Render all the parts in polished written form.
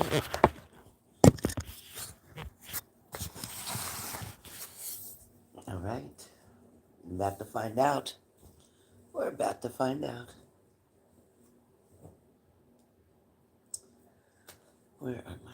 All right. I'm about to find out. We're about to find out. Where am I?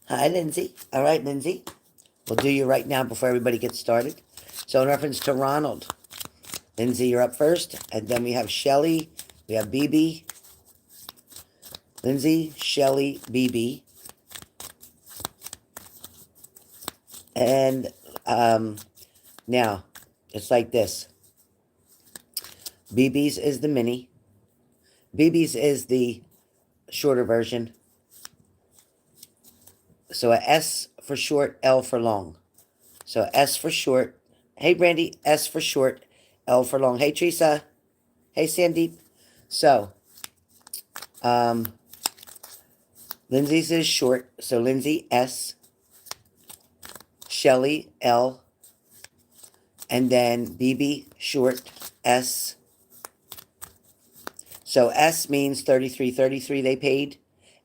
Hi, Lindsay. All right, Lindsay. We'll do you right now before everybody gets started. So in reference to Ronald, Lindsay, you're up first. And then we have Shelly. We have BB. Lindsay, Shelly, BB. And now, it's like this. BB's is the mini. BB's is the shorter version. So a S for short, L for long. So S for short. Hey, Brandy. S for short, L for long. Hey, Teresa. Hey, Sandeep. So, Lindsay's is short. So Lindsay, S. Shelly, L. And then BB, short, S. So S means 33.33 they paid.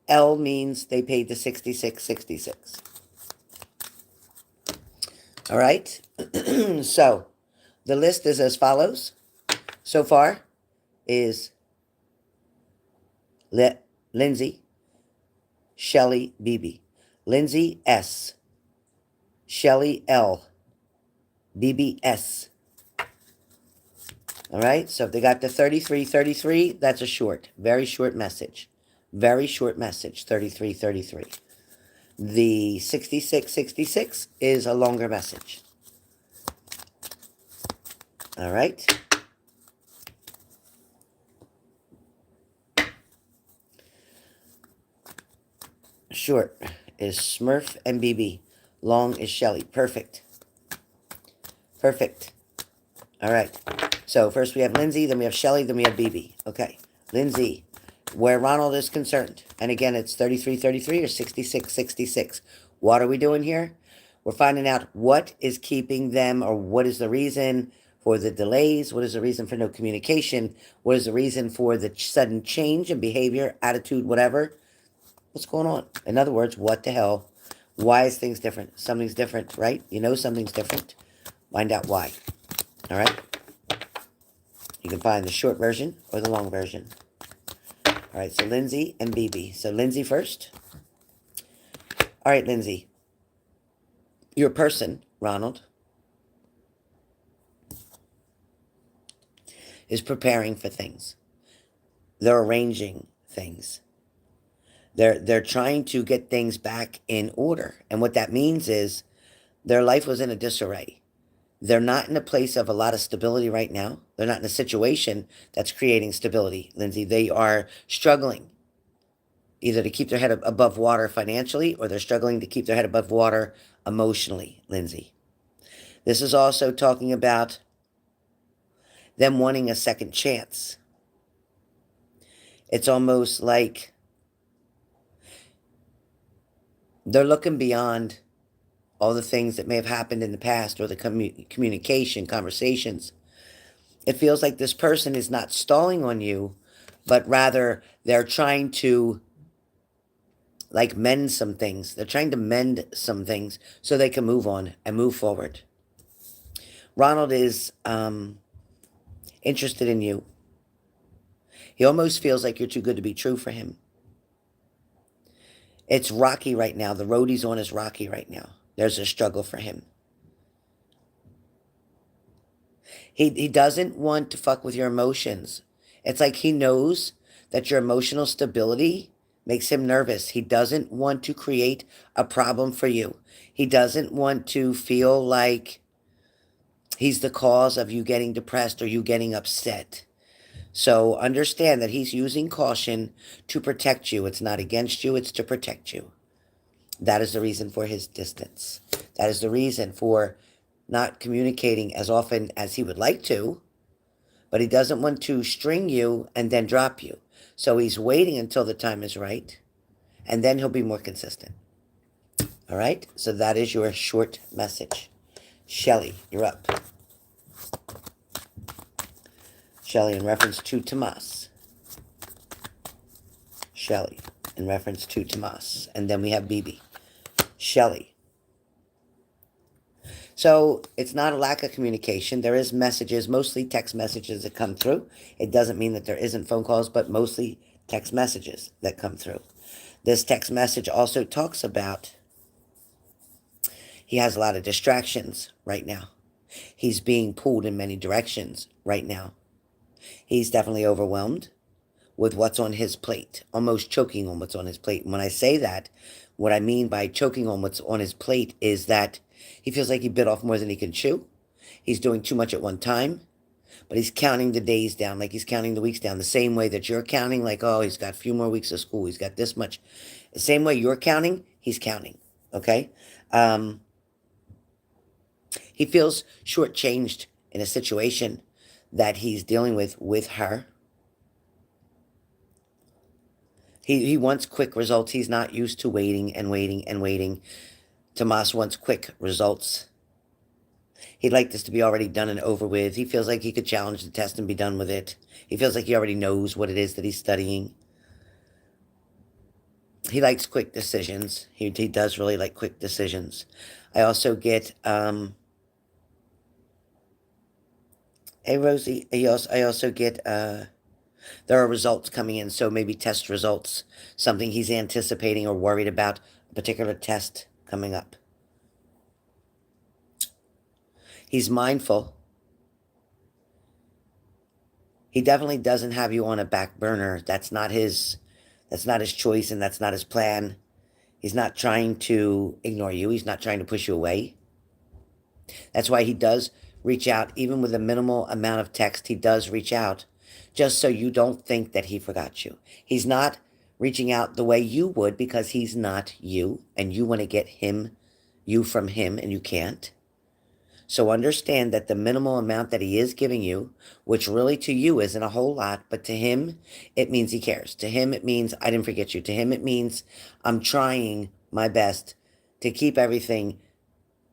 L means they paid the 66.66. All right. So the list is as follows. So far is Lindsay, Shelly, BB. Lindsay, S. Shelly, L. BB, S. All right. So if they got the 33.33, that's a short, very short message. Very short message, 33.33. The 66.66 is a longer message. All right. Short is Smurf and BB. Long is Shelly. Perfect. Perfect. All right. So first we have Lindsay, then we have Shelly, then we have BB. Okay. Lindsay, where Ronald is concerned. And again, it's 33.33 or 66.66. What are we doing here? We're finding out what is keeping them, or what is the reason for the delays. What is the reason for no communication? What is the reason for the sudden change in behavior, attitude, whatever? What's going on? In other words, what the hell? Why is things different? Something's different, right? You know something's different. Find out why. All right? You can find the short version or the long version. All right, so Lindsay and BB. So Lindsay first. All right, Lindsay. Your person, Ronald, is preparing for things. They're arranging things. They're trying to get things back in order. And what that means is their life was in a disarray. They're not in a place of a lot of stability right now. They're not in a situation that's creating stability, Lindsay. They are struggling either to keep their head above water financially, or they're struggling to keep their head above water emotionally, Lindsay. This is also talking about them wanting a second chance. It's almost like they're looking beyond all the things that may have happened in the past, or the communication, conversations. It feels like this person is not stalling on you, but rather they're trying to mend some things. They're trying to mend some things so they can move on and move forward. Ronald is interested in you. He almost feels like you're too good to be true for him. It's rocky right now. The road he's on is rocky right now. There's a struggle for him. He doesn't want to fuck with your emotions. It's like he knows that your emotional stability makes him nervous. He doesn't want to create a problem for you. He doesn't want to feel like he's the cause of you getting depressed or you getting upset. So understand that he's using caution to protect you. It's not against you, it's to protect you. That is the reason for his distance. That is the reason for not communicating as often as he would like to, but he doesn't want to string you and then drop you. So he's waiting until the time is right, and then he'll be more consistent. All right? So that is your short message. Shelly, you're up. Shelly, in reference to Tomas. Shelly, in reference to Tomas. And then we have Bibi. Shelly. So it's not a lack of communication. There is messages, mostly text messages that come through. It doesn't mean that there isn't phone calls, but mostly text messages that come through. This text message also talks about he has a lot of distractions right now. He's being pulled in many directions right now. He's definitely overwhelmed with what's on his plate, almost choking on what's on his plate. And when I say that, what I mean by choking on what's on his plate is that he feels like he bit off more than he can chew. He's doing too much at one time, but he's counting the days down, like he's counting the weeks down, the same way that you're counting, like, oh, he's got a few more weeks of school, he's got this much. The same way you're counting, he's counting, okay? He feels shortchanged in a situation that he's dealing with her. He wants quick results. He's not used to waiting and waiting and waiting. Tomas wants quick results. He'd like this to be already done and over with. He feels like he could challenge the test and be done with it. He feels like he already knows what it is that he's studying. He likes quick decisions. He does really like quick decisions. I also get, hey, Rosie, I also get, there are results coming in, so maybe test results, something he's anticipating or worried about, a particular test coming up. He's mindful. He definitely doesn't have you on a back burner. That's not his choice, and that's not his plan. He's not trying to ignore you. He's not trying to push you away. That's why he does reach out, even with a minimal amount of text, he does reach out, just so you don't think that he forgot you. He's not reaching out the way you would because he's not you, and you want to get you from him, and you can't. So understand that the minimal amount that he is giving you, which really to you isn't a whole lot, but to him, it means he cares. To him, it means I didn't forget you. To him, it means I'm trying my best to keep everything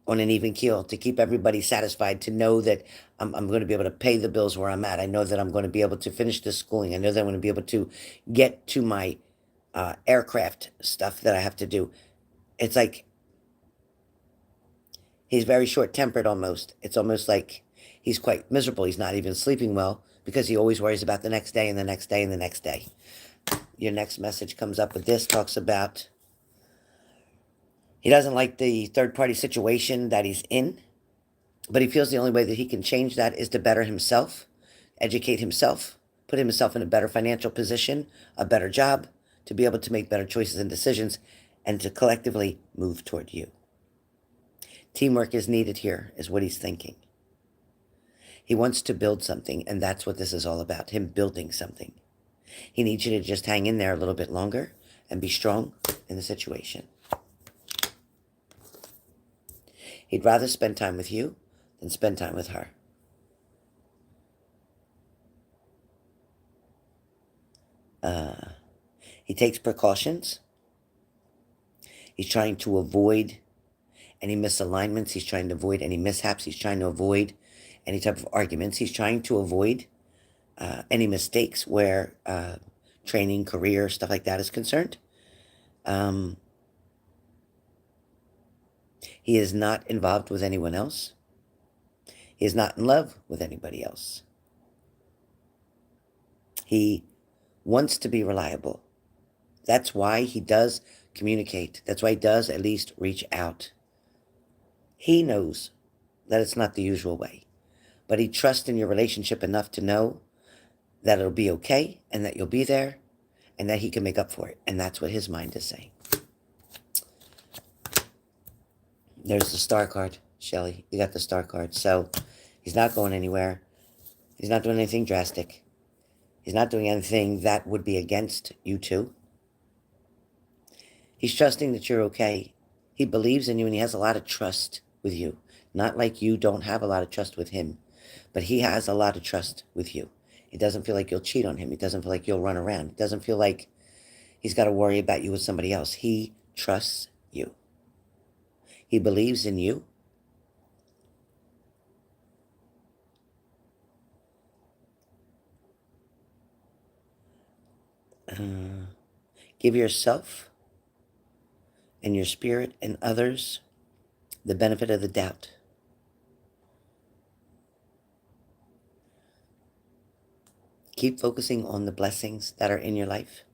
on an even keel, to keep everybody satisfied, to know that I'm going to be able to pay the bills where I'm at. I know that I'm going to be able to finish this schooling. I know that I'm going to be able to get to my aircraft stuff that I have to do. It's like he's very short-tempered almost. It's almost like he's quite miserable. He's not even sleeping well because he always worries about the next day and the next day and the next day. Your next message comes up with this, talks about he doesn't like the third-party situation that he's in, but he feels the only way that he can change that is to better himself, educate himself, put himself in a better financial position, a better job, to be able to make better choices and decisions, and to collectively move toward you. Teamwork is needed here, is what he's thinking. He wants to build something, and that's what this is all about, him building something. He needs you to just hang in there a little bit longer and be strong in the situation. He'd rather spend time with you than spend time with her. He takes precautions. He's trying to avoid any misalignments. He's trying to avoid any mishaps. He's trying to avoid any type of arguments. He's trying to avoid any mistakes where training, career, stuff like that is concerned. He is not involved with anyone else. He is not in love with anybody else. He wants to be reliable. That's why he does communicate. That's why he does at least reach out. He knows that it's not the usual way, but he trusts in your relationship enough to know that it'll be okay and that you'll be there and that he can make up for it. And that's what his mind is saying. There's the star card, Shelly. You got the star card. So he's not going anywhere. He's not doing anything drastic. He's not doing anything that would be against you two. He's trusting that you're okay. He believes in you and he has a lot of trust with you. Not like you don't have a lot of trust with him, but he has a lot of trust with you. He doesn't feel like you'll cheat on him. He doesn't feel like you'll run around. He doesn't feel like he's got to worry about you with somebody else. He trusts you. He believes in you. Give yourself and your spirit and others the benefit of the doubt. Keep focusing on the blessings that are in your life.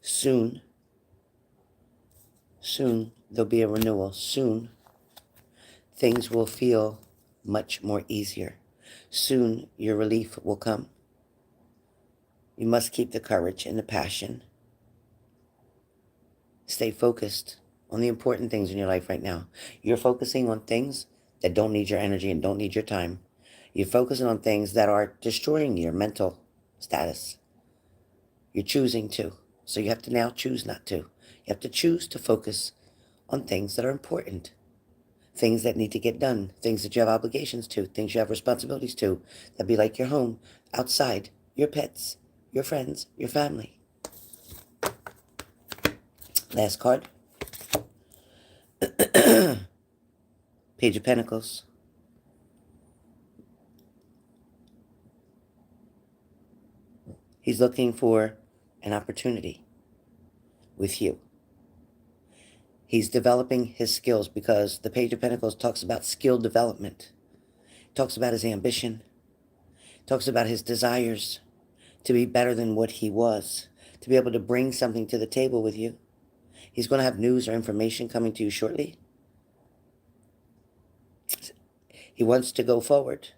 Soon, there'll be a renewal. Soon, things will feel much more easier. Soon, your relief will come. You must keep the courage and the passion. Stay focused on the important things in your life right now. You're focusing on things that don't need your energy and don't need your time. You're focusing on things that are destroying your mental status. You're choosing to. So you have to now choose not to. You have to choose to focus on things that are important. Things that need to get done. Things that you have obligations to. Things you have responsibilities to. That'd be like your home, outside, your pets, your friends, your family. Last card. Page of Pentacles. He's looking for an opportunity with you. He's developing his skills because the Page of Pentacles talks about skill development. It talks about his ambition. It talks about his desires to be better than what he was, to be able to bring something to the table with you. He's going to have news or information coming to you shortly. He wants to go forward.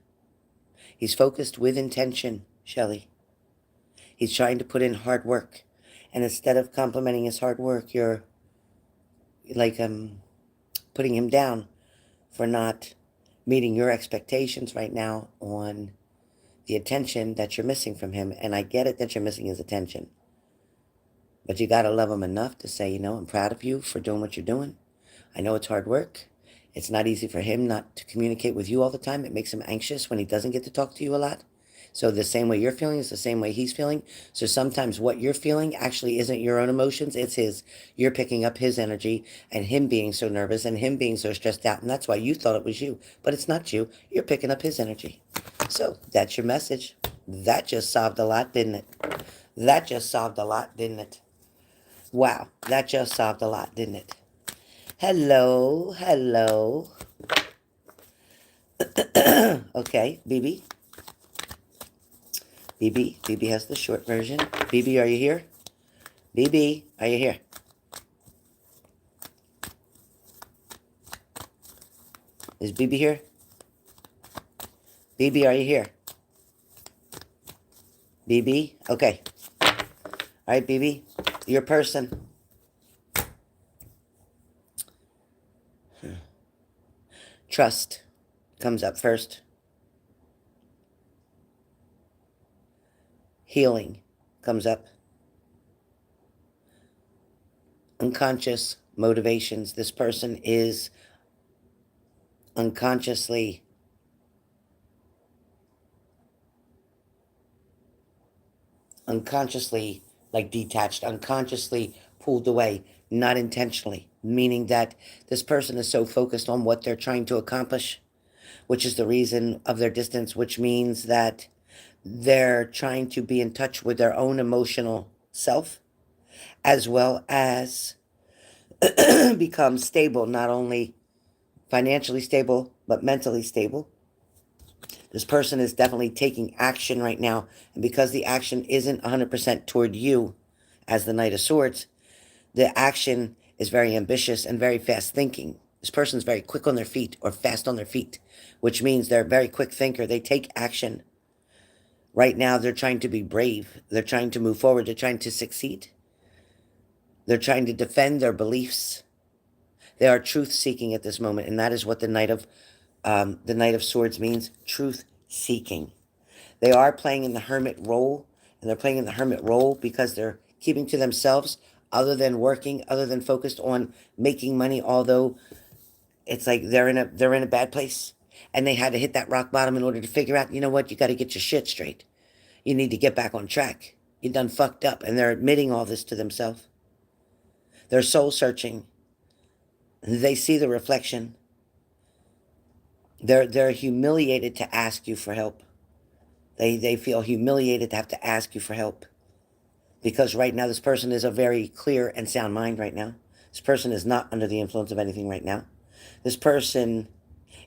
He's focused with intention, Shelly. He's trying to put in hard work. And instead of complimenting his hard work, you're like putting him down for not meeting your expectations right now on the attention that you're missing from him. And I get it that you're missing his attention. But you got to love him enough to say, I'm proud of you for doing what you're doing. I know it's hard work. It's not easy for him not to communicate with you all the time. It makes him anxious when he doesn't get to talk to you a lot. So the same way you're feeling is the same way he's feeling. So sometimes what you're feeling actually isn't your own emotions. It's his. You're picking up his energy and him being so nervous and him being so stressed out. And that's why you thought it was you. But it's not you. You're picking up his energy. So that's your message. That just solved a lot, didn't it? That just solved a lot, didn't it? Wow. That just solved a lot, didn't it? Hello. Hello. Okay, BB. BB has the short version. BB, are you here? BB, are you here? Is BB here? BB, are you here? BB? Okay. All right, BB, your person. Trust comes up first. Healing comes up. Unconscious motivations. This person is unconsciously like detached, unconsciously pulled away, not intentionally, meaning that this person is so focused on what they're trying to accomplish, which is the reason of their distance, which means that they're trying to be in touch with their own emotional self, as well as become stable, not only financially stable, but mentally stable. This person is definitely taking action right now. And because the action isn't 100% toward you as the Knight of Swords, the action is very ambitious and very fast thinking. This person is very quick on their feet or fast on their feet, which means they're a very quick thinker. They take action. Right now, they're trying to be brave. They're trying to move forward. They're trying to succeed. They're trying to defend their beliefs. They are truth-seeking at this moment, and that is what the Knight of Swords means, truth-seeking. They are playing in the hermit role, and they're playing in the hermit role because they're keeping to themselves other than working, other than focused on making money, although it's like they're in a bad place. And they had to hit that rock bottom in order to figure out, you know what, you got to get your shit straight. You need to get back on track. You done fucked up. And they're admitting all this to themselves. They're soul searching. They see the reflection. They're humiliated to ask you for help. They feel humiliated to have to ask you for help. Because right now this person is a very clear and sound mind right now. This person is not under the influence of anything right now. This person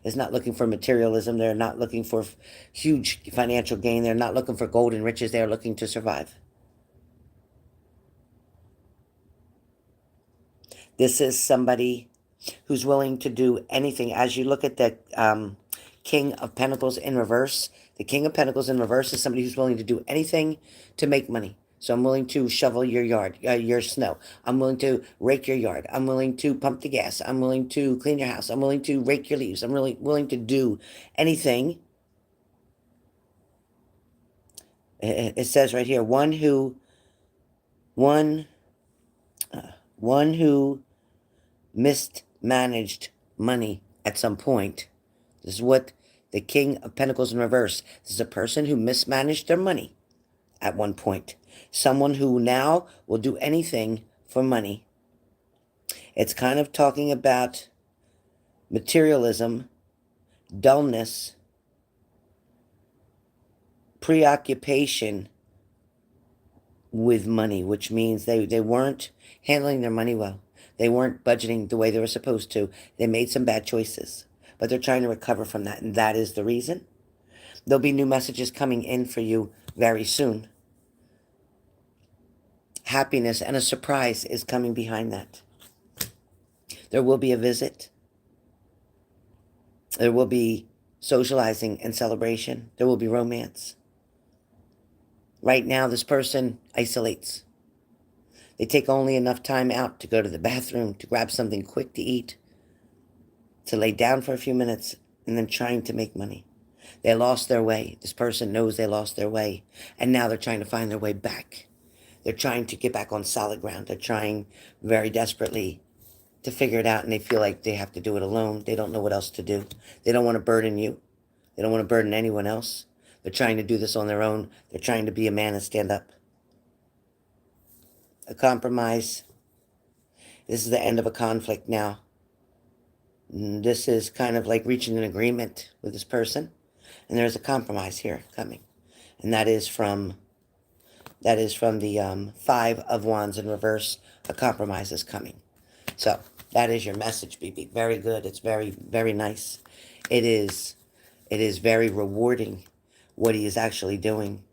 is not looking for materialism. They're not looking for huge financial gain. They're not looking for gold and riches. They're looking to survive. This is somebody who's willing to do anything. As you look at the King of Pentacles in reverse, the King of Pentacles in reverse is somebody who's willing to do anything to make money. So I'm willing to shovel your yard, your snow. I'm willing to rake your yard. I'm willing to pump the gas. I'm willing to clean your house. I'm willing to rake your leaves. I'm really willing to do anything. It says right here, one who mismanaged money at some point. This is what the King of Pentacles in reverse. This is a person who mismanaged their money at one point. Someone who now will do anything for money. It's kind of talking about materialism, dullness, preoccupation with money, which means they weren't handling their money well. They weren't budgeting the way they were supposed to. They made some bad choices, but they're trying to recover from that, and that is the reason. There'll be new messages coming in for you very soon. Happiness and a surprise is coming behind that. There will be a visit. There will be socializing and celebration. There will be romance. Right now, this person isolates. They take only enough time out to go to the bathroom, to grab something quick to eat, to lay down for a few minutes, and then trying to make money. They lost their way. This person knows they lost their way, and now they're trying to find their way back. They're trying to get back on solid ground. They're trying very desperately to figure it out, and they feel like they have to do it alone. They don't know what else to do. They don't want to burden you. They don't want to burden anyone else. They're trying to do this on their own. They're trying to be a man and stand up. A compromise. This is the end of a conflict now. This is kind of like reaching an agreement with this person. And there's a compromise here coming. And that is from the Five of Wands in reverse. A compromise is coming. So that is your message, BB. Very good. It's very, very nice. It is very rewarding what he is actually doing.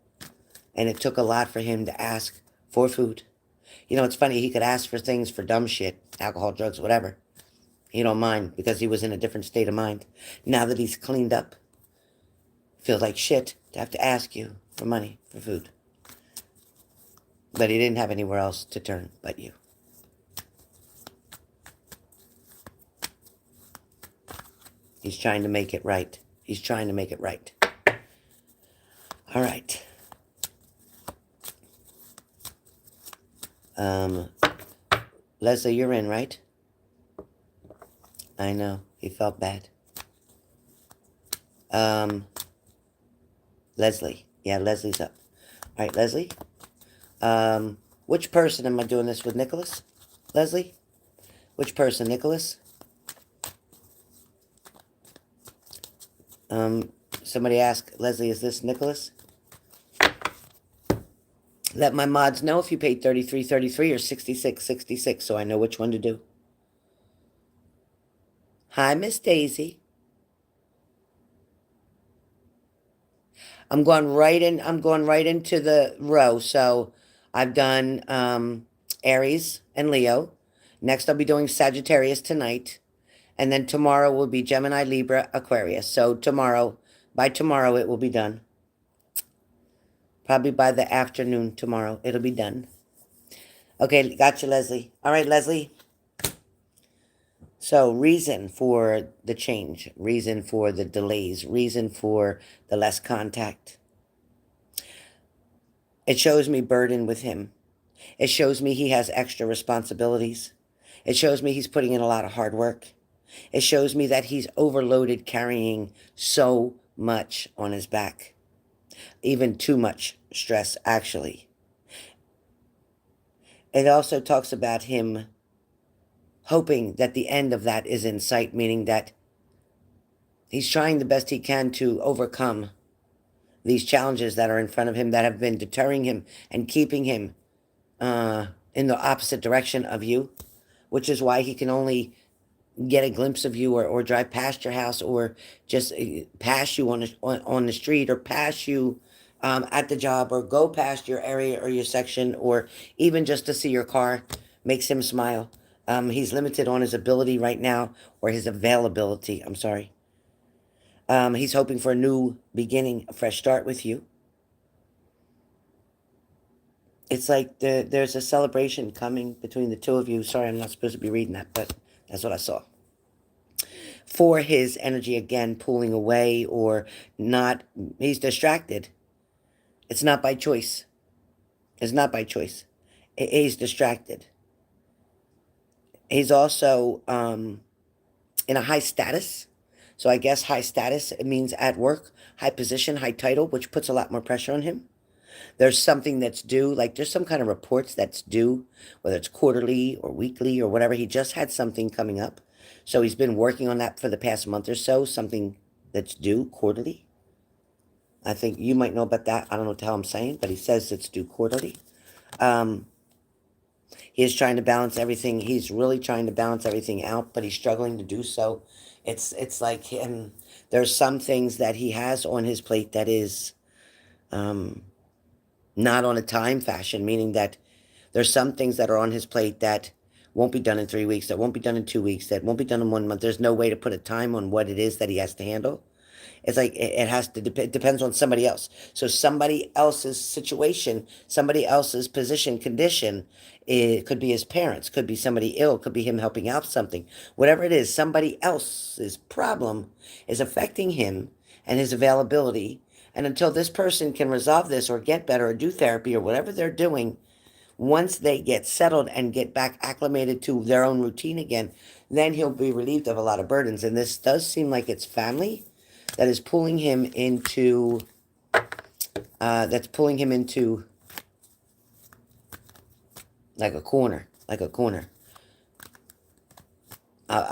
And it took a lot for him to ask for food. You know, it's funny. He could ask for things for dumb shit, alcohol, drugs, whatever. He don't mind because he was in a different state of mind. Now that he's cleaned up, feels like shit to have to ask you for money, for food. But he didn't have anywhere else to turn but you. He's trying to make it right. He's trying to make it right. All right. Leslie, you're in, right? I know. He felt bad. Leslie. Yeah, Leslie's up. All right, Leslie. Which person am I doing this with, Nicholas? Leslie? Which person, Nicholas? Somebody asked, Leslie, is this Nicholas? Let my mods know if you paid $33.33 or $66.66 so I know which one to do. Hi, Miss Daisy. I'm going right into the row. So I've done Aries and Leo. Next I'll be doing Sagittarius tonight. And then tomorrow will be Gemini, Libra, Aquarius. So by tomorrow it will be done. Probably by the afternoon tomorrow it'll be done. Okay, gotcha, Leslie. All right, Leslie. So reason for the change, reason for the delays, reason for the less contact. It shows me burden with him. It shows me he has extra responsibilities. It shows me he's putting in a lot of hard work. It shows me that he's overloaded carrying so much on his back. Even too much stress, actually. It also talks about him hoping that the end of that is in sight, meaning that he's trying the best he can to overcome these challenges that are in front of him that have been deterring him and keeping him in the opposite direction of you, which is why he can only get a glimpse of you or drive past your house or just pass you on the street or pass you at the job or go past your area or your section or even just to see your car makes him smile. He's limited on his ability right now or his availability. I'm sorry. He's hoping for a new beginning, a fresh start with you. It's like there's a celebration coming between the two of you. Sorry, I'm not supposed to be reading that, but that's what I saw. For his energy again pulling away or not, he's distracted. It's not by choice. It's not by choice. He's distracted. He's also in a high status. So I guess high status, it means at work, high position, high title, which puts a lot more pressure on him. There's something that's due, like there's some kind of reports that's due, whether it's quarterly or weekly or whatever. He just had something coming up. So he's been working on that for the past month or so, something that's due quarterly. I think you might know about that. I don't know what the hell I'm saying, but he says it's due quarterly. He is trying to balance everything. He's really trying to balance everything out, but he's struggling to do so. It's like him. There's some things that he has on his plate that is not on a time fashion, meaning that there's some things that are on his plate that won't be done in 3 weeks, that won't be done in 2 weeks, that won't be done in 1 month. There's no way to put a time on what it is that he has to handle. It's like it has to it depends on somebody else. So somebody else's situation, somebody else's position, condition. It could be his parents, could be somebody ill, could be him helping out something. Whatever it is, somebody else's problem is affecting him and his availability. And until this person can resolve this or get better or do therapy or whatever they're doing, once they get settled and get back acclimated to their own routine again, then he'll be relieved of a lot of burdens. And this does seem like it's family that is pulling him into, like a corner, I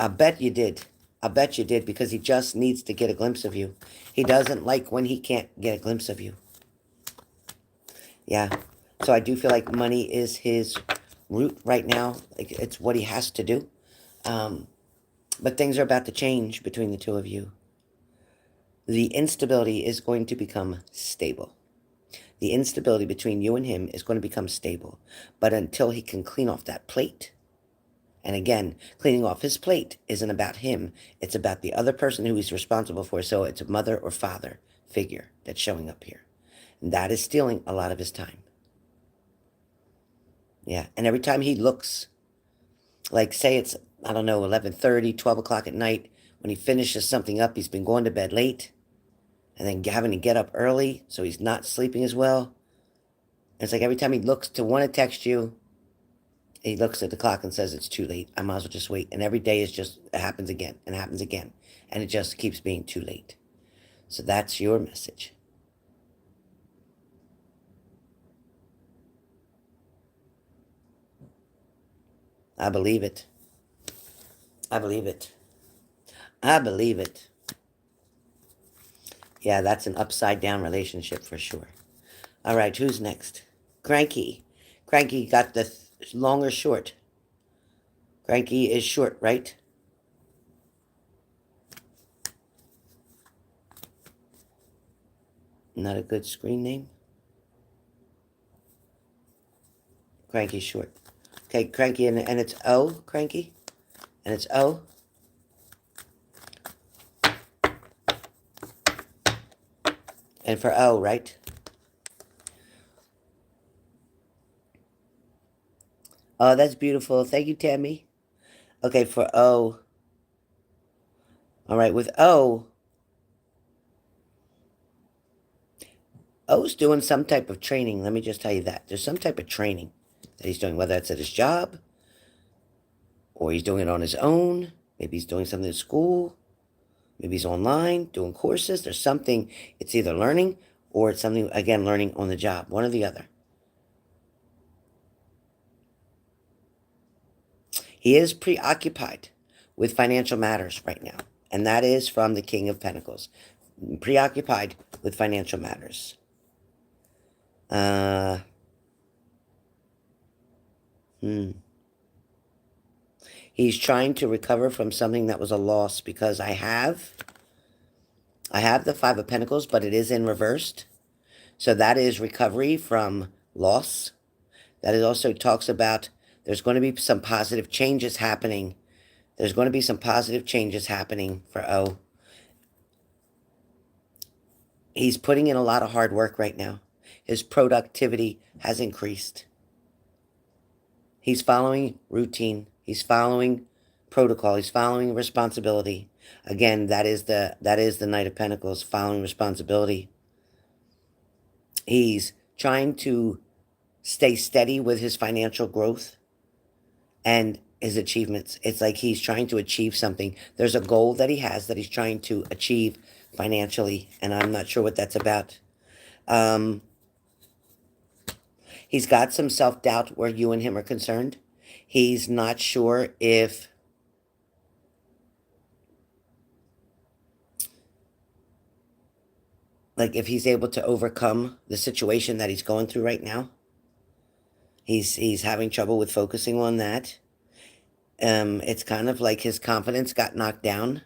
bet you did. I bet you did, because he just needs to get a glimpse of you. He doesn't like when he can't get a glimpse of you. Yeah. So I do feel like money is his root right now. Like it's what he has to do. But things are about to change between the two of you. The instability is going to become stable. The instability between you and him is going to become stable. But until he can clean off that plate, and again, cleaning off his plate isn't about him. It's about the other person who he's responsible for. So it's a mother or father figure that's showing up here. And that is stealing a lot of his time. Yeah, and every time he looks, like say it's, I don't know, 11:30, 12 o'clock at night, when he finishes something up, he's been going to bed late, and then having to get up early, so he's not sleeping as well. And it's like every time he looks to want to text you, he looks at the clock and says, it's too late. I might as well just wait. And every day is just, it happens again and happens again. And it just keeps being too late. So that's your message. I believe it. I believe it. I believe it. Yeah, that's an upside down relationship for sure. All right, who's next? Cranky. Cranky got the long or short? Cranky is short, right? Not a good screen name? Cranky short. Okay, Cranky, and it's O, Cranky? And it's O? And for O, right? Oh, that's beautiful. Thank you, Tammy. Okay, for O. All right, with O, O's doing some type of training. Let me just tell you that. There's some type of training that he's doing, whether it's at his job or he's doing it on his own. Maybe he's doing something at school. Maybe he's online doing courses. There's something. It's either learning or it's something, again, learning on the job. One or the other. He is preoccupied with financial matters right now. And that is from the King of Pentacles. Preoccupied with financial matters. He's trying to recover from something that was a loss, because I have the Five of Pentacles, but it is in reversed. So that is recovery from loss. That it also talks about there's going to be some positive changes happening. There's going to be some positive changes happening for O. He's putting in a lot of hard work right now. His productivity has increased. He's following routine. He's following protocol. He's following responsibility. Again, that is the Knight of Pentacles, following responsibility. He's trying to stay steady with his financial growth and his achievements. It's like he's trying to achieve something. There's a goal that he has that he's trying to achieve financially, and I'm not sure what that's about. He's got some self-doubt where you and him are concerned. He's not sure if he's able to overcome the situation that he's going through right now. He's having trouble with focusing on that. It's kind of like his confidence got knocked down.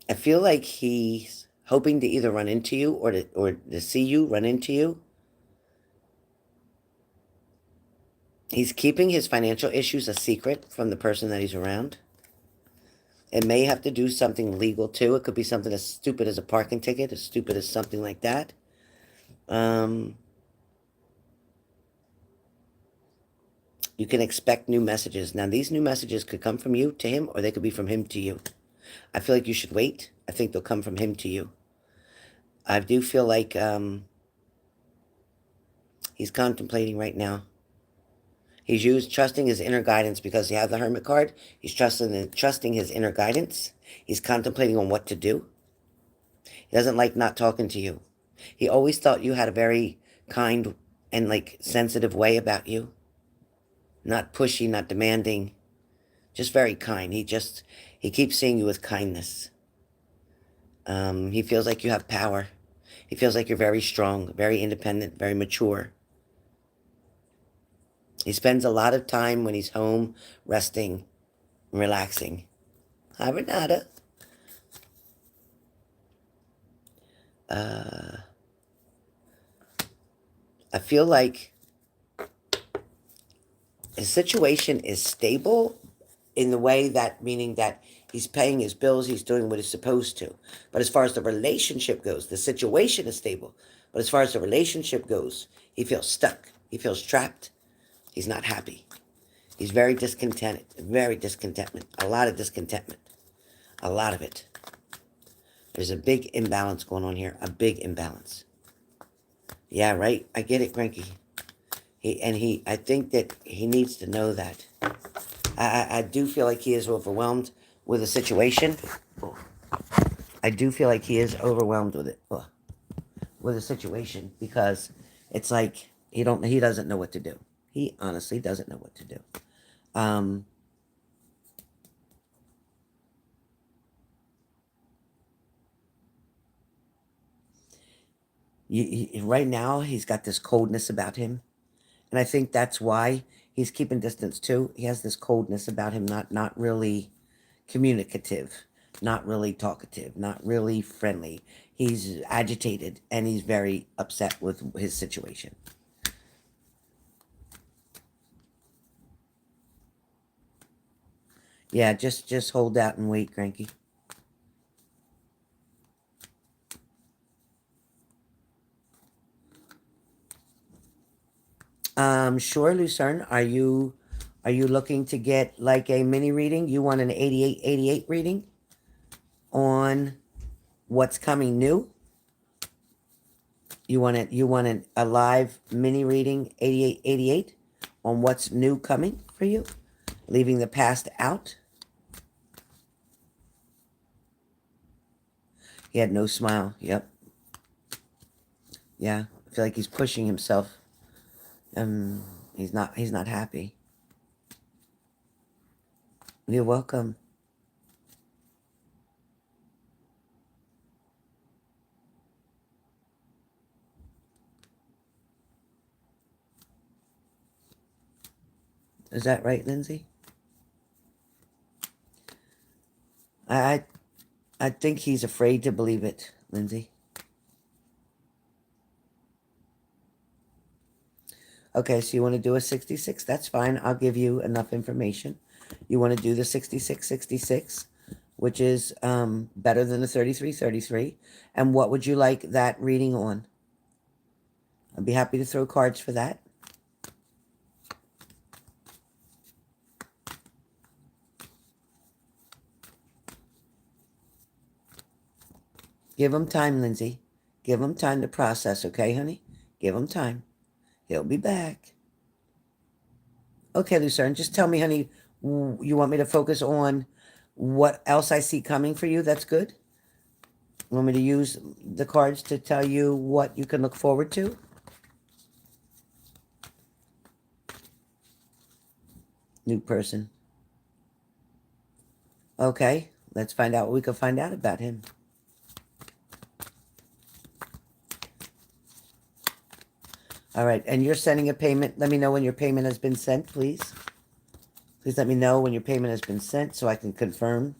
I feel like he's hoping to either run into you or to see you run into you. He's keeping his financial issues a secret from the person that he's around. It may have to do something legal too. It could be something as stupid as a parking ticket, as stupid as something like that. You can expect new messages. Now, these new messages could come from you to him, or they could be from him to you. I feel like you should wait. I think they'll come from him to you. I do feel like he's contemplating right now. He's trusting his inner guidance, because he has the Hermit card. He's trusting his inner guidance. He's contemplating on what to do. He doesn't like not talking to you. He always thought you had a very kind and sensitive way about you. Not pushy, not demanding. Just very kind. He keeps seeing you with kindness. He feels like you have power. He feels like you're very strong, very independent, very mature. He spends a lot of time when he's home, resting, relaxing. Hi, Renata. I feel like his situation is stable in the way that, meaning that he's paying his bills, he's doing what he's supposed to. But as far as the relationship goes, the situation is stable. But as far as the relationship goes, he feels stuck. He feels trapped. He's not happy. He's very discontented. Very discontentment. A lot of discontentment. A lot of it. There's a big imbalance going on here. A big imbalance. Yeah, right? I get it, Cranky. I think that he needs to know that. I do feel like he is overwhelmed with the situation. I do feel like he is overwhelmed with it. With the situation, because it's like he doesn't know what to do. He honestly doesn't know what to do. Right now, he's got this coldness about him. And I think that's why he's keeping distance too. He has this coldness about him, not really communicative, not really talkative, not really friendly. He's agitated and he's very upset with his situation. Yeah, just hold out and wait, Cranky. Sure, Lucern. Are you looking to get like a mini reading? You want an 88 reading on what's coming new? You want a live mini reading 8888 on what's new coming for you, leaving the past out. He had no smile. Yep. Yeah. I feel like he's pushing himself. He's not happy. You're welcome. Is that right, Lindsay? I think he's afraid to believe it, Lindsay. Okay, so you want to do a 66? That's fine. I'll give you enough information. You want to do the 66, which is better than the 33. And what would you like that reading on? I'd be happy to throw cards for that. Give him time, Lindsay. Give him time to process, okay, honey? Give him time. He'll be back. Okay, Lucern, just tell me, honey, you want me to focus on what else I see coming for you? That's good. You want me to use the cards to tell you what you can look forward to? New person. Okay, let's find out what we can find out about him. All right, and you're sending a payment. Let me know when your payment has been sent, please. Please let me know when your payment has been sent so I can confirm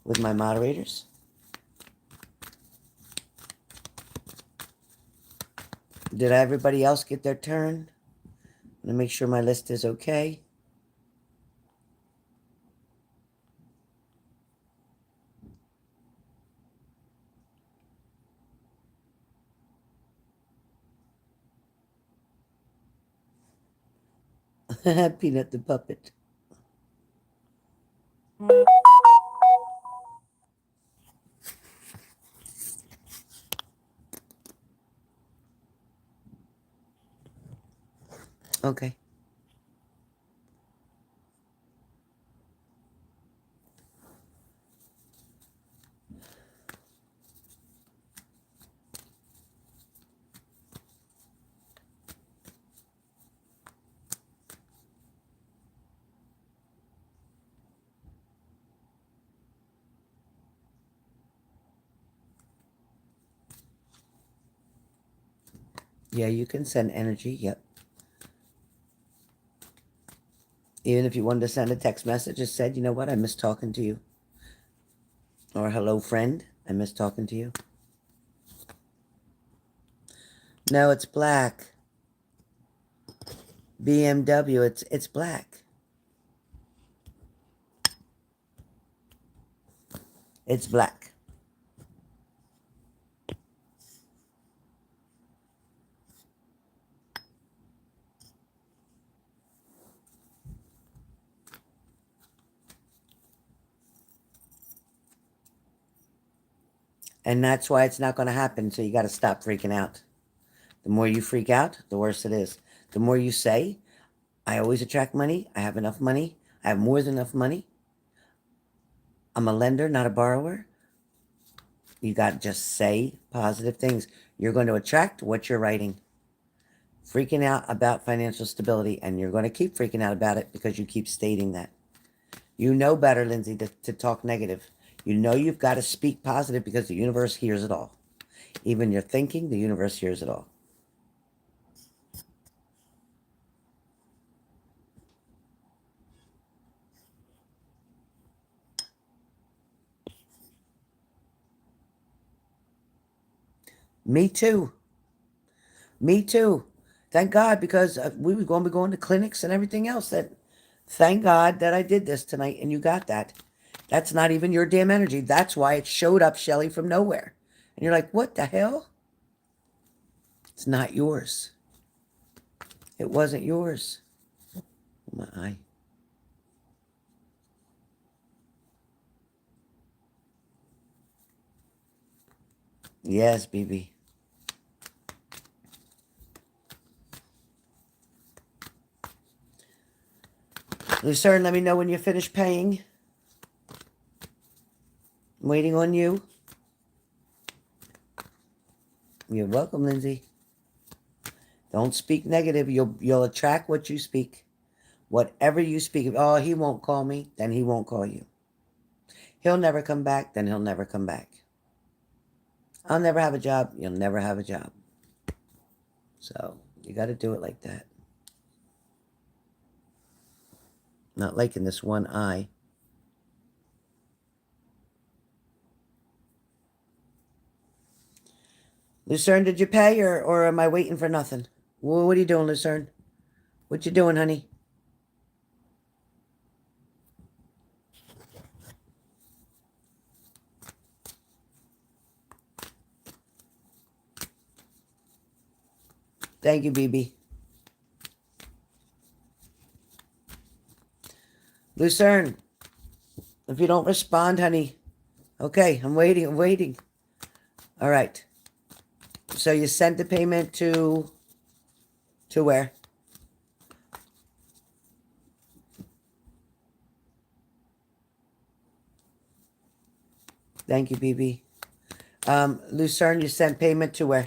with my moderators. Did everybody else get their turn? I'm going to make sure my list is okay. Peanut the puppet. Okay. Yeah, you can send energy. Yep. Even if you wanted to send a text message that said, you know what, I miss talking to you. Or hello, friend, I miss talking to you. No, it's black. BMW, it's black. It's black. And that's why it's not going to happen. So you got to stop freaking out. The more you freak out, the worse it is. The more you say, I always attract money. I have enough money. I have more than enough money. I'm a lender, not a borrower. You got to just say positive things. You're going to attract what you're writing. Freaking out about financial stability, and you're going to keep freaking out about it because you keep stating that. You know better, Lindsay, to talk negative. You know you've got to speak positive because the universe hears it all. Even your thinking, the universe hears it all. Me too. Me too. Thank God, because we were going to be going to clinics and everything else. Thank God that I did this tonight and you got that. That's not even your damn energy. That's why it showed up, Shelly, from nowhere. And you're like, what the hell? It's not yours. It wasn't yours. Oh, my eye. Yes, BB. Lucern, let me know when you're finished paying. I'm waiting on you. You're welcome, Lindsay. Don't speak negative. You'll attract what you speak. Whatever you speak of, oh, he won't call me, then he won't call you. He'll never come back, then he'll never come back. I'll never have a job, you'll never have a job. So, you got to do it like that. Not like in this one eye. Lucern, did you pay or am I waiting for nothing? What are you doing, Lucern? What you doing, honey? Thank you, BB. Lucern, if you don't respond, honey. Okay, I'm waiting. All right. So you sent the payment to where? Thank you, BB. Lucern, you sent payment to where?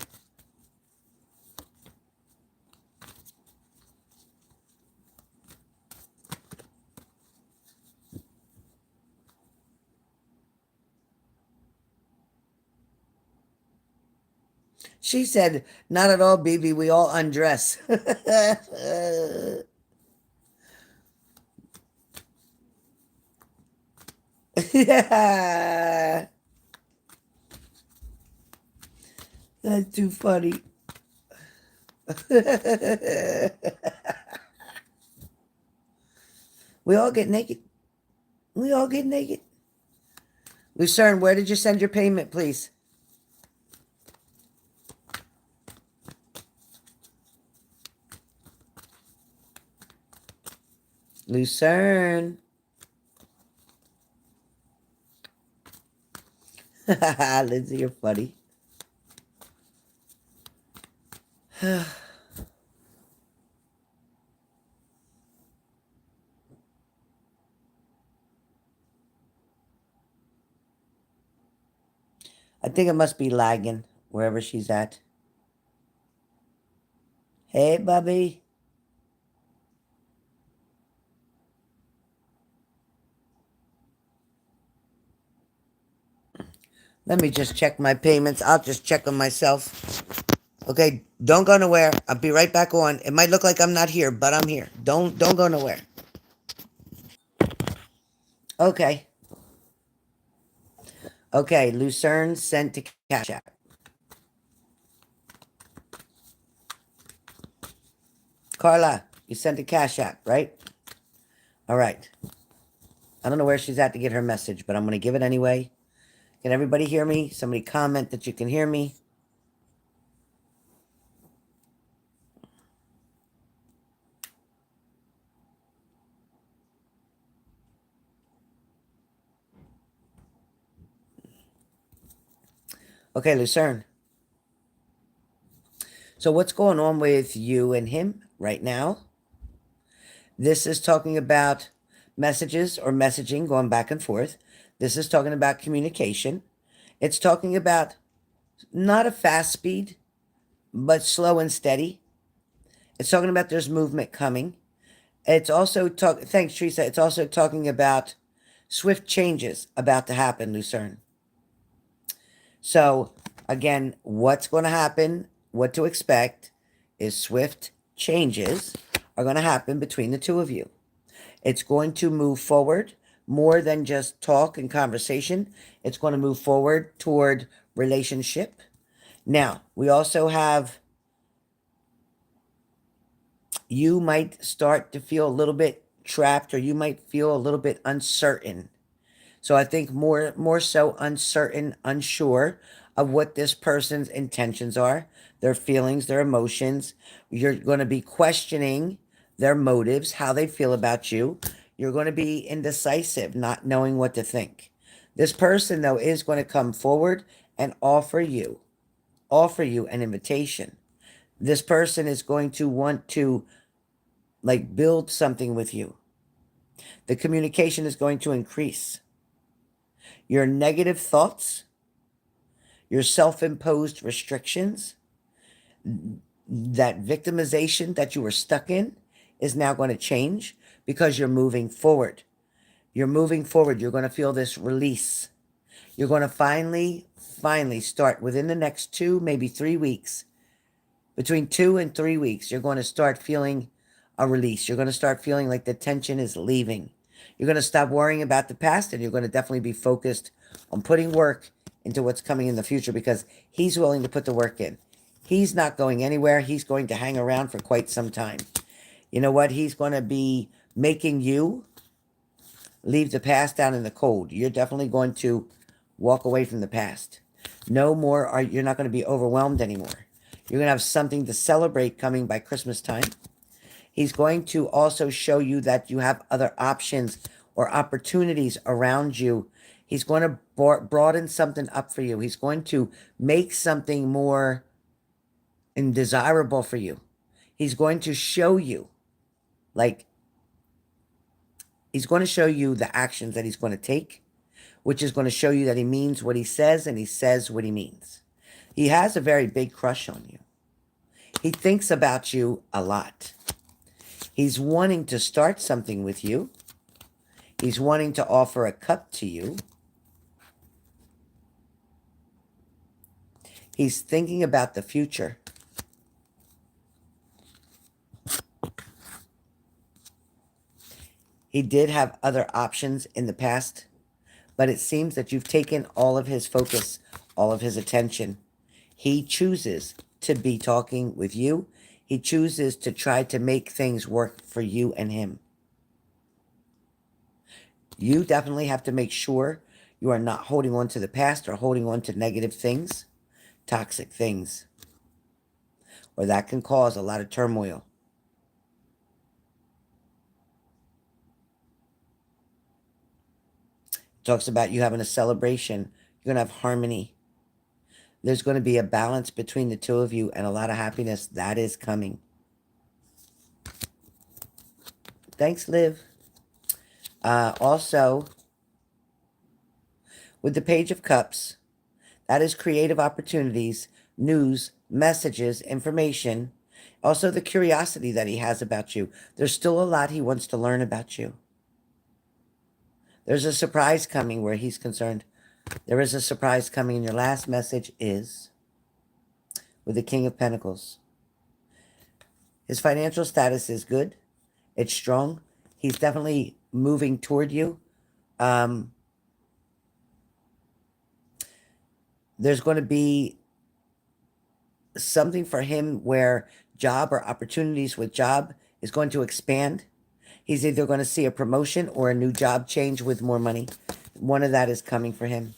She said, not at all, BB. We all undress. Yeah. That's too funny. We all get naked. We all get naked. Lucern, where did you send your payment, please? Lucern. Lindsay, you're funny. I think it must be lagging wherever she's at. Hey, Bubby. Let me just check my payments. I'll just check them myself. Okay, don't go nowhere. I'll be right back on. It might look like I'm not here, but I'm here. Don't go nowhere. Okay. Okay, Lucern sent to Cash App. Carla, you sent to Cash App, right? All right. I don't know where she's at to get her message, but I'm going to give it anyway. Can everybody hear me? Somebody comment that you can hear me. Okay, Lucern. So what's going on with you and him right now? This is talking about messages or messaging going back and forth. This is talking about communication. It's talking about not a fast speed, but slow and steady. It's talking about there's movement coming. It's also thanks, Teresa. It's also talking about swift changes about to happen, Lucerne. So again, what's going to happen, what to expect is swift changes are going to happen between the two of you. It's going to move forward more than just talk and conversation. It's going to move forward toward relationship. Now, we also have, you might start to feel a little bit trapped, or you might feel a little bit uncertain. So I think more so uncertain, unsure of what this person's intentions are, their feelings, their emotions. You're going to be questioning their motives, how they feel about you. You're going to be indecisive, not knowing what to think. This person, though, is going to come forward and offer you an invitation. This person is going to want to like build something with you. The communication is going to increase. Your negative thoughts, your self-imposed restrictions, that victimization that you were stuck in is now going to change because you're moving forward. You're moving forward. You're going to feel this release. You're going to finally start within the next 2, maybe 3 weeks. Between 2 and 3 weeks, you're going to start feeling a release. You're going to start feeling like the tension is leaving. You're going to stop worrying about the past, and you're going to definitely be focused on putting work into what's coming in the future because he's willing to put the work in. He's not going anywhere. He's going to hang around for quite some time. You know what? He's going to be making you leave the past down in the cold. You're definitely going to walk away from the past. No more, you're not going to be overwhelmed anymore. You're going to have something to celebrate coming by Christmas time. He's going to also show you that you have other options or opportunities around you. He's going to broaden something up for you. He's going to make something more desirable for you. He's going to show you, he's going to show you the actions that he's going to take, which is going to show you that he means what he says and he says what he means. He has a very big crush on you. He thinks about you a lot. He's wanting to start something with you. He's wanting to offer a cup to you. He's thinking about the future. He did have other options in the past, but it seems that you've taken all of his focus, all of his attention. He chooses to be talking with you. He chooses to try to make things work for you and him. You definitely have to make sure you are not holding on to the past or holding on to negative things, toxic things, or that can cause a lot of turmoil. It talks about you having a celebration. You're going to have harmony. There's going to be a balance between the two of you and a lot of happiness that is coming. Thanks, Liv. Also, with the Page of Cups, that is creative opportunities, news, messages, information. Also, the curiosity that he has about you. There's still a lot he wants to learn about you. There's a surprise coming where he's concerned. There is a surprise coming, and your last message is with the King of Pentacles. His financial status is good. It's strong. He's definitely moving toward you. There's going to be something for him where job or opportunities with job is going to expand. He's either going to see a promotion or a new job change with more money. One of that is coming for him.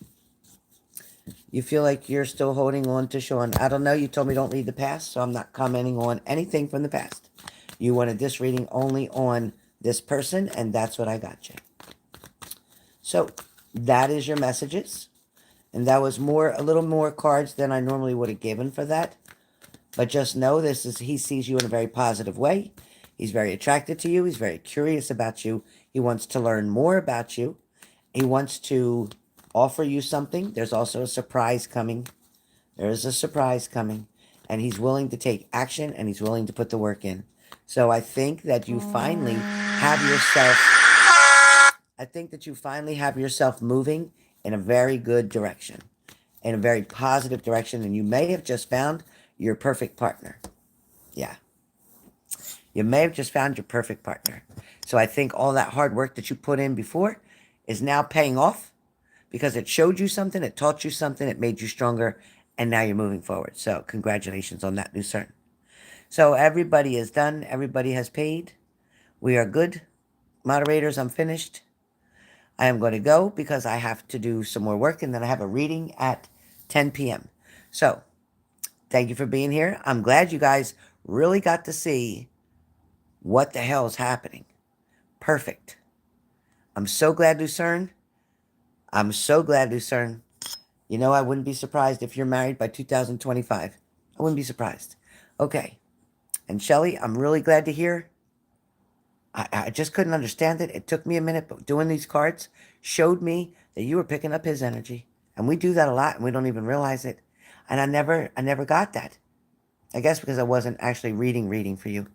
You feel like you're still holding on to Sean. I don't know. You told me don't read the past, so I'm not commenting on anything from the past. You wanted this reading only on this person, and that's what I got you. So that is your messages. And that was a little more cards than I normally would have given for that. But just know he sees you in a very positive way. He's very attracted to you. He's very curious about you. He wants to learn more about you. He wants to offer you something. There's also a surprise coming. There is a surprise coming. And he's willing to take action, and he's willing to put the work in. So I think that you finally have yourself moving in a very good direction, in a very positive direction. And you may have just found your perfect partner. Yeah. You may have just found your perfect partner. So I think all that hard work that you put in before is now paying off because it showed you something, it taught you something, it made you stronger, and now you're moving forward. So congratulations on that, Lucern. So everybody is done. Everybody has paid. We are good. Moderators, I'm finished. I am going to go because I have to do some more work, and then I have a reading at 10 p.m. So thank you for being here. I'm glad you guys really got to see what the hell is happening. Perfect. I'm so glad, Lucern. I'm so glad, Lucern. You know, I wouldn't be surprised if you're married by 2025. I wouldn't be surprised. Okay. And Shelly, I'm really glad to hear I just couldn't understand it. It took me a minute, but doing these cards showed me that you were picking up his energy. And we do that a lot and we don't even realize it. And I never got that. I guess because I wasn't actually reading for you.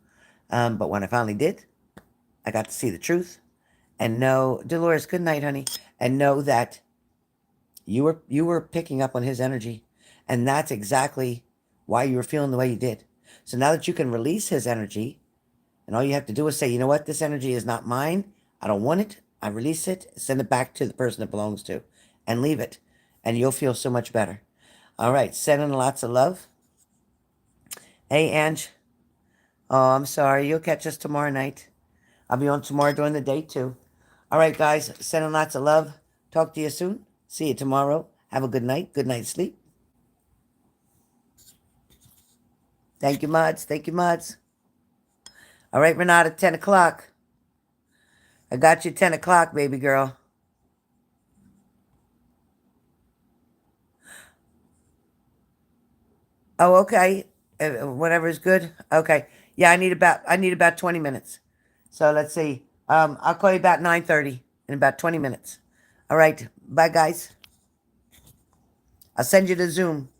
But when I finally did, I got to see the truth and know, Dolores, good night, honey. And know that you were picking up on his energy. And that's exactly why you were feeling the way you did. So now that you can release his energy, and all you have to do is say, you know what, this energy is not mine. I don't want it. I release it, send it back to the person it belongs to, and leave it. And you'll feel so much better. All right, sending lots of love. Hey, Ange. Oh, I'm sorry. You'll catch us tomorrow night. I'll be on tomorrow during the day, too. All right, guys, sending lots of love. Talk to you soon. See you tomorrow. Have a good night. Good night's sleep. Thank you, mods. Thank you, mods. All right, Renata, 10 o'clock. I got you 10 o'clock, baby girl. Oh, okay. Whatever is good. Okay. Yeah, I need about 20 minutes. So let's see. I'll call you about 9:30 in about 20 minutes. All right. Bye, guys. I'll send you the Zoom.